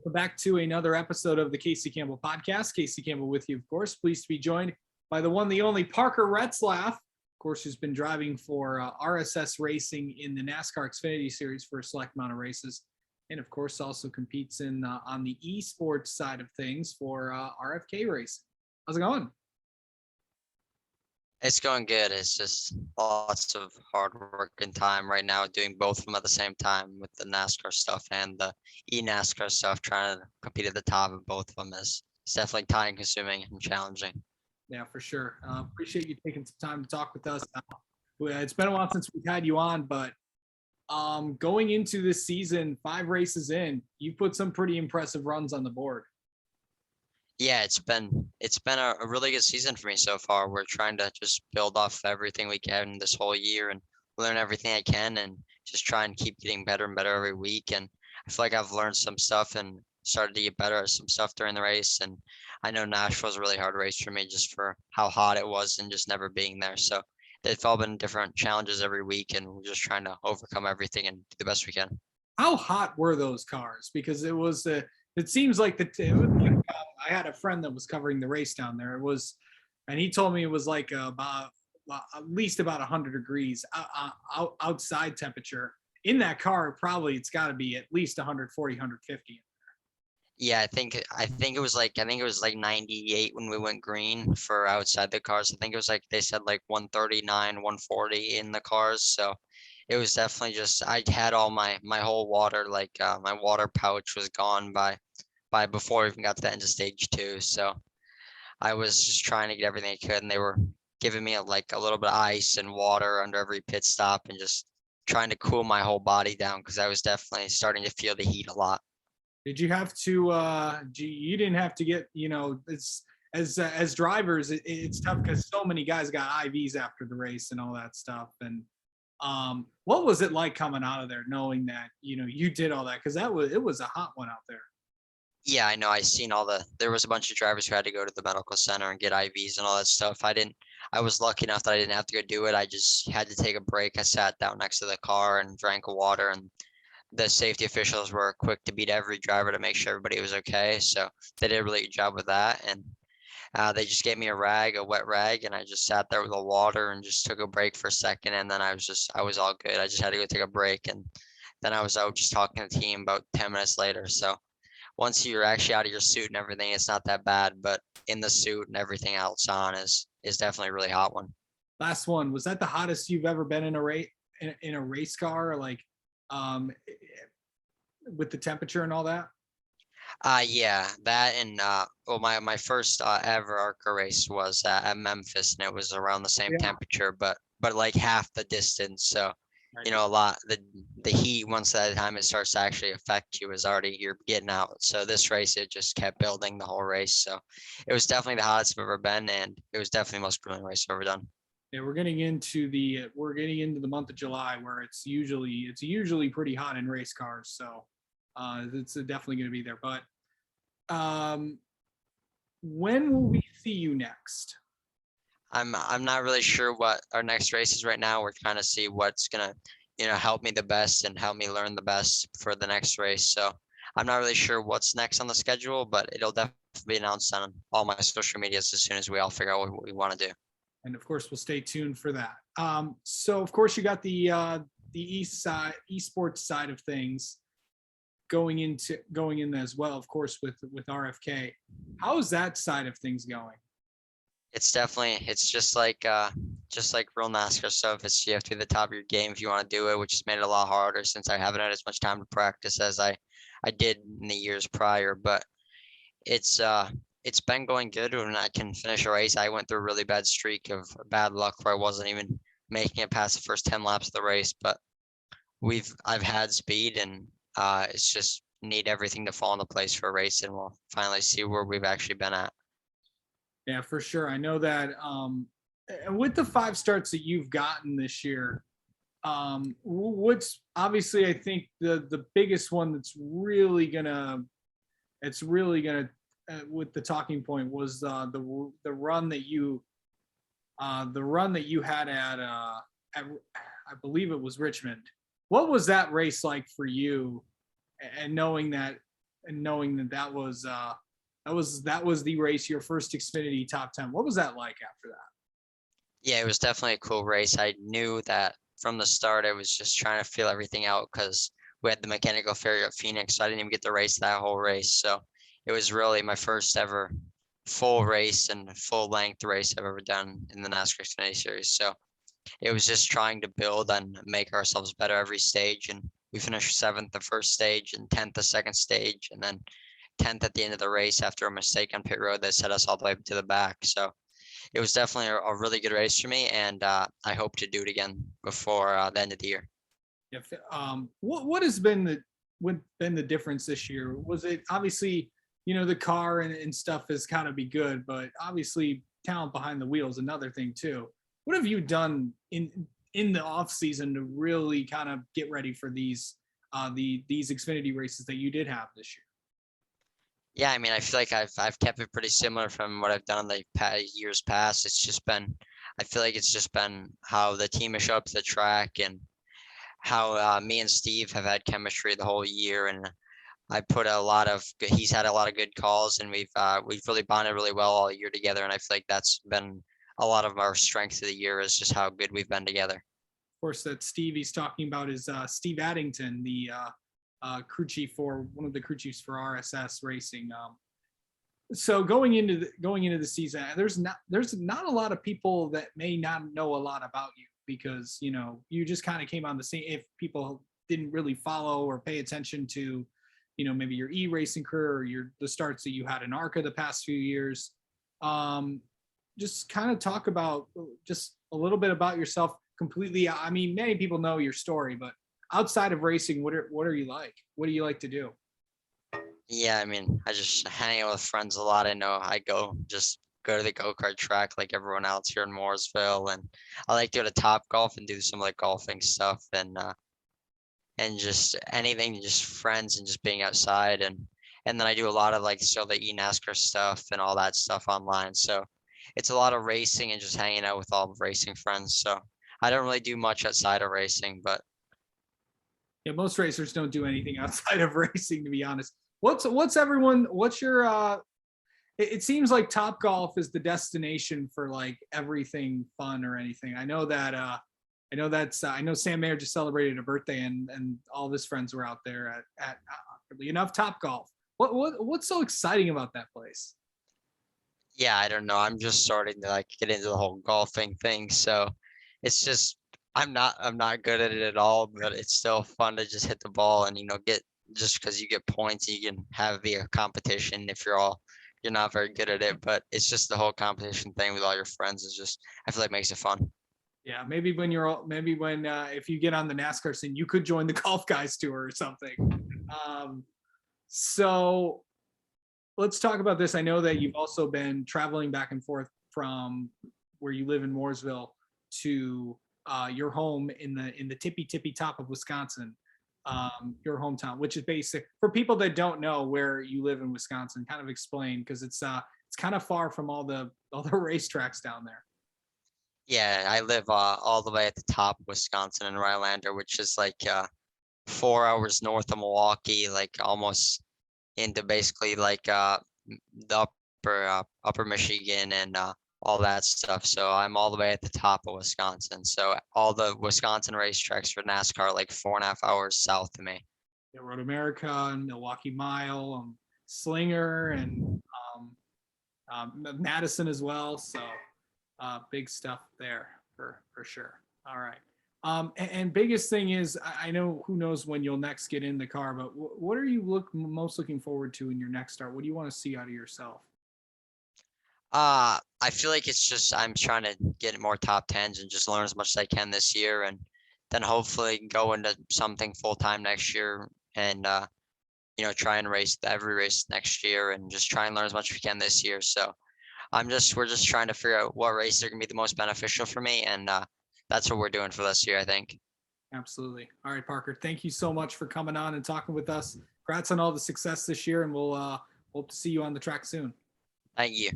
Welcome back to another episode of the Casey Campbell podcast. Casey Campbell with you, of course. Pleased to be joined by the one, the only Parker Rezlaff, of course, who's been driving for RSS Racing in the NASCAR Xfinity Series for a select amount of races. And, of course, also competes in on the Esports side of things for RFK Racing. How's it going? It's going good. It's just lots of hard work and time right now doing both of them at the same time with the NASCAR stuff and the e-NASCAR stuff. Trying to compete at the top of both of them is definitely time consuming and challenging. Yeah, for sure. Appreciate you taking some time to talk with us. It's been a while since we've had you on, but going into this season, 5 races in, you put some pretty impressive runs on the board. Yeah, it's been a really good season for me so far. We're trying to just build off everything we can this whole year and learn everything I can and just try and keep getting better and better every week. And I feel like I've learned some stuff and started to get better at some stuff during the race. And I know Nashville was a really hard race for me just for how hot it was and just never being there. So they've all been different challenges every week, and we're just trying to overcome everything and do the best we can. How hot were those cars? Because it was it seems like I had a friend that was covering the race down there. It was, and he told me it was like about at least about 100 degrees outside temperature. In that car, probably it's got to be at least 140, 150. Yeah, I think it was like 98 when we went green for outside the cars. I think it was like they said like 139, 140 in the cars. So it was definitely just I had all my whole water, like my water pouch was gone by before we even got to the end of stage 2. So I was just trying to get everything I could, and they were giving me like a little bit of ice and water under every pit stop and just trying to cool my whole body down because I was definitely starting to feel the heat a lot. Did you have to? You didn't have to get. It's as drivers, it's tough because so many guys got IVs after the race and all that stuff. And what was it like coming out of there, knowing that you did all that? Because it was a hot one out there. Yeah, I know. I seen there was a bunch of drivers who had to go to the medical center and get IVs and all that stuff. I was lucky enough that I didn't have to go do it. I just had to take a break. I sat down next to the car and drank water, and the safety officials were quick to beat every driver to make sure everybody was okay. So they did a really good job with that. And they just gave me a wet rag, and I just sat there with the water and just took a break for a second. And then I was all good. I just had to go take a break. And then I was out just talking to the team about 10 minutes later. So once you're actually out of your suit and everything, it's not that bad. But in the suit and everything else on is definitely a really hot one. Last one, was that the hottest you've ever been in a race car? Like, with the temperature and all that? Yeah, that and well, my first ever ARCA race was at Memphis, and it was around the same temperature, but like half the distance. So, a lot the heat once at a time it starts to actually affect you is already you're getting out. So this race it just kept building the whole race. So it was definitely the hottest I've ever been, and it was definitely the most grueling race I've ever done. Yeah, we're getting into the month of July where it's usually pretty hot in race cars. So it's definitely going to be there. But when will we see you next? I'm not really sure what our next race is right now. We're trying to see what's gonna help me the best and help me learn the best for the next race. So I'm not really sure what's next on the schedule, but it'll definitely be announced on all my social medias as soon as we all figure out what we want to do. And of course, we'll stay tuned for that. So of course, you got the esports side of things going in as well, of course, with RFK. How is that side of things going? It's just like real NASCAR stuff. You have to be at the top of your game if you want to do it, which has made it a lot harder since I haven't had as much time to practice as I did in the years prior. But it's been going good when I can finish a race. I went through a really bad streak of bad luck where I wasn't even making it past the first 10 laps of the race, but I've had speed, and it's just need everything to fall into place for a race, and we'll finally see where we've actually been at. Yeah, for sure. I know that with the 5 starts that you've gotten this year, what's obviously I think the biggest one that's really gonna with the talking point was the run that you had at I believe it was Richmond. What was that race like for you? And knowing that and knowing that was the race, your first Xfinity top 10. What was that like after that? Yeah, it was definitely a cool race. I knew that from the start. I was just trying to feel everything out because we had the mechanical failure at Phoenix, so I didn't even get to race that whole race. So it was really my first ever full race and full length race I've ever done in the NASCAR Xfinity Series. So it was just trying to build and make ourselves better every stage. And we finished seventh the first stage and 10th the second stage, and then 10th at the end of the race after a mistake on pit road that set us all the way to the back. So it was definitely a really good race for me, and I hope to do it again before the end of the year. If what has been the difference this year? Was it obviously, the car and stuff has kind of be good, but obviously talent behind the wheel is another thing too. What have you done in the off season to really kind of get ready for these Xfinity races that you did have this year? Yeah, I mean, I feel like I've kept it pretty similar from what I've done in the years past. It's just been, I feel like it's just been how the team has showed up to the track and how me and Steve have had chemistry the whole year, and I put a lot of he's had a lot of good calls, and we've really bonded really well all year together, and I feel like that's been a lot of our strength of the year is just how good we've been together. Of course, that Steve he's talking about is Steve Addington, the crew chief for one of the crew chiefs for RSS Racing. So going into the season, there's not a lot of people that may not know a lot about you because you just kind of came on the scene. If people didn't really follow or pay attention to, maybe your e-racing career or the starts that you had in ARCA the past few years, just kind of talk about just a little bit about yourself completely. I mean, many people know your story, but outside of racing, what are you like? What do you like to do? Yeah, I mean, I just hang out with friends a lot. I know I go to the go-kart track like everyone else here in Mooresville, and I like to go to Topgolf and do some like golfing stuff and just anything, just friends and just being outside and then I do a lot of like still the eNASCAR stuff and all that stuff online. So it's a lot of racing and just hanging out with all the racing friends. So I don't really do much outside of racing, but Yeah, most racers don't do anything outside of racing, to be honest. What's your it seems like Topgolf is the destination for like everything fun or anything. I know Sam Mayer just celebrated a birthday and all of his friends were out there at oddly enough Topgolf. What's so exciting about that place? yeah, I don't know. I'm just starting to like get into the whole golfing thing. So it's just I'm not good at it at all, but it's still fun to just hit the ball and get just because you get points, you can have the competition if you're not very good at it. But it's just the whole competition thing with all your friends is just I feel like makes it fun. Yeah, maybe when if you get on the NASCAR scene, you could join the Golf Guys tour or something. Um, so let's talk about this. I know that you've also been traveling back and forth from where you live in Mooresville to your home in the tippy top of Wisconsin, your hometown, which is basic for people that don't know where you live in Wisconsin. Kind of explain because it's kind of far from all the racetracks down there. Yeah, I live all the way at the top of Wisconsin in Rylander, which is like 4 hours north of Milwaukee, like almost into basically like the upper Michigan and all that stuff. So I'm all the way at the top of Wisconsin. So all the Wisconsin racetracks for NASCAR are like 4.5 hours south of me. Yeah, Road America and Milwaukee Mile, Slinger, and Madison as well. So big stuff there for sure. All right. And biggest thing is, I know who knows when you'll next get in the car, but what are you most looking forward to in your next start? What do you want to see out of yourself? I feel like it's just I'm trying to get more top tens and just learn as much as I can this year, and then hopefully go into something full time next year, and try and race every race next year, and just try and learn as much as we can this year. So we're just trying to figure out what races are gonna be the most beneficial for me, and that's what we're doing for this year, I think. Absolutely. All right, Parker. Thank you so much for coming on and talking with us. Congrats on all the success this year, and we'll hope to see you on the track soon. Thank you.